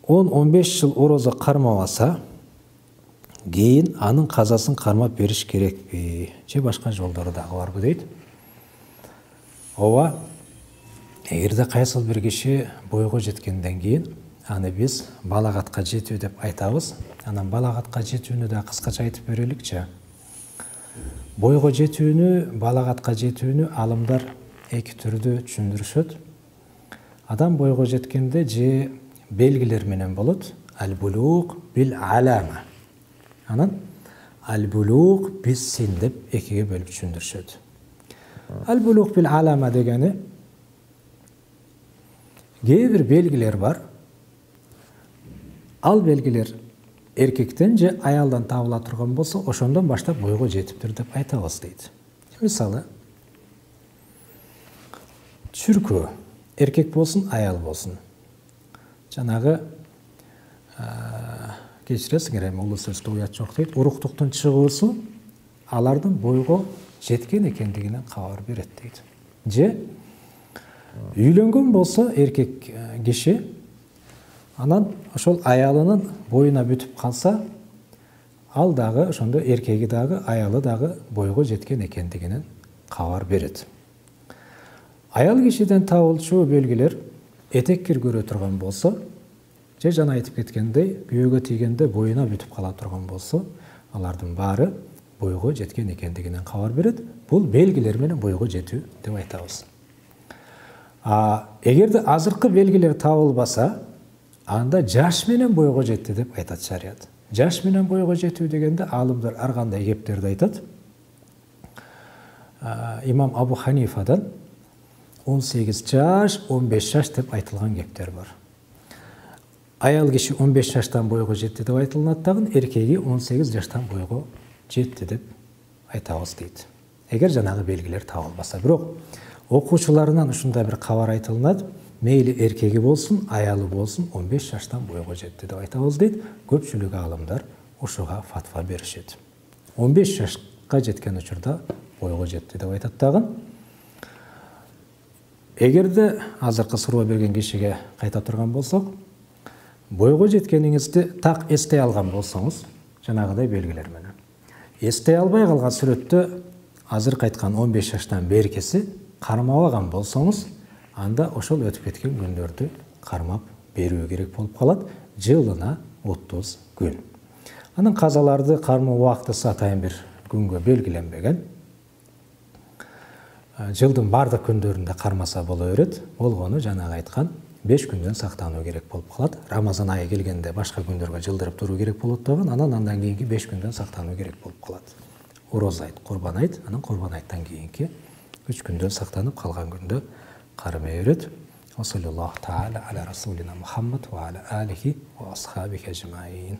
10-15 жыл ороза кармабаса, кейін анын казасын кармап бериш керекпи? Же башка жолдору дагы барбы дейт. Ооба, эгерде кайсыл бир киши бойго жеткенден кийин аны биз балагатка жетүү деп айтабыз. Анан балагатка жетүүнү да кыскача айтып береликчи. Бойго жетүүнү, балагатка жетүүнү алымдар эки түрдө түшүндүрүшөт. Адам бойго жеткенде же белгилер менен болот. Ал-булуг бил алама. Анан ал-булуг бис син деп экиге бөлүп түшүндүрүшөт. Ал-булуг бил алама дегени кээ бир белгилер бар. Ал белгилер эркектен же аялдан табыла турган болсо, ошондон баштап бойго жетиптир деп айтабыз дейт. Мисалы, чүркөө, эркек болсун, аял болсун. Жанагы кечиресиңер, эми улуу сөздө уят жок дейт. Уруктуктун чыгуусу алардын бойго жеткен экендигинен кабар берет дейт. Же үйлөнгөн болсо эркек киши, анан ошол аялынын боюна бүтүп калса, ал дагы ошондо эркеги дагы, аялы дагы бойго жеткен экендигинен кабар берет. Аял кишиден табылчу белгилер этек кир көрө турган болсо, же жана айтып кеткендей, күйөөгө тийгенде боюна бүтүп кала турган болсо, алардын баары бойго жеткен экендигинен кабар берет. Бул белгилер менен бойго жетүү деп айтабыз. Эгерде азыркы белгилер табылбаса, анда жаш менен бойго жетти деп айтат шарият. Жаш менен бойго жетүү дегенде алымдар ар кандай кептерди айтат. Имам Абу Ханифадан 18 жаш, 15 жаш деп айтылган кептер бар. Аял киши 15 жаштан бойго жетти деп айтылат дагы, эркеги 18 жаштан бойго жетти деп айтабыз дейт. Эгер жанагы белгилер табылбаса, бирок окуучуларынан ушундай бир кабар айтылат. Мейли эркеги болсун, аялы болсун, 15 жаштан бойго жетти деп айтабыз дейт. Көпчүлүк алымдар ушуга фатва беришет. 15 жашка жеткен учурда бойго жетти деп айтат дагы. Эгерде азыркы суроо берген кишиге кайта турган болсок, бойго жеткениңизди так эстей алган болсоңуз, жанагыдай белгилер менен. Эстей албай калган сүрөттө азыркы айткан 15 жаштан беркеси кармабаган болсоңуз, анда ошол өтүп кеткен күндөрдү кармап берүү керек болуп калат, жылына 30 күн. Анын казаларды кармоо убактысы атайын бир күнгө белгиленбеген. Жылдын бардык күндөрүндө кармаса боло берет. Болгону жанагы айткан 5 күндөн сактануу керек болуп калат. Рамазан айы келгенде башка күндөргө жылдырып туруу керек болот дагы, анан кийинки 5 күндөн сактануу керек болуп калат. Ороза айт, Курбан айт, анан Курбан айттан кийинки 3 күндөн сактанып калган күндө кармай берет. Саллаллаху таала аля расулина Мухаммад ва аля алихи ва асхабихи ажмаин.